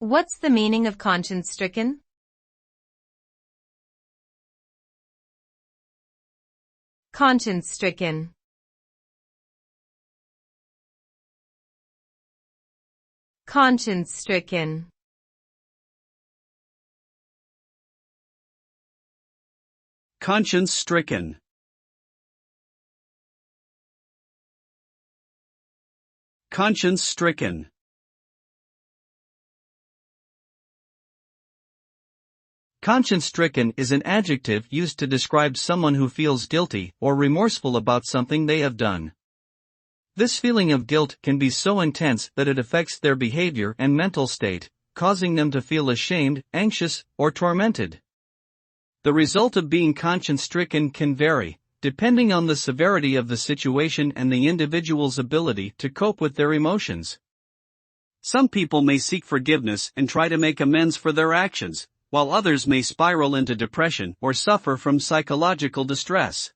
What's the meaning of conscience-stricken? Conscience-stricken. Conscience-stricken. Conscience-stricken. Conscience-stricken. Conscience-stricken is an adjective used to describe someone who feels guilty or remorseful about something they have done. This feeling of guilt can be so intense that it affects their behavior and mental state, causing them to feel ashamed, anxious, or tormented. The result of being conscience-stricken can vary, depending on the severity of the situation and the individual's ability to cope with their emotions. Some people may seek forgiveness and try to make amends for their actions, while others may spiral into depression or suffer from psychological distress.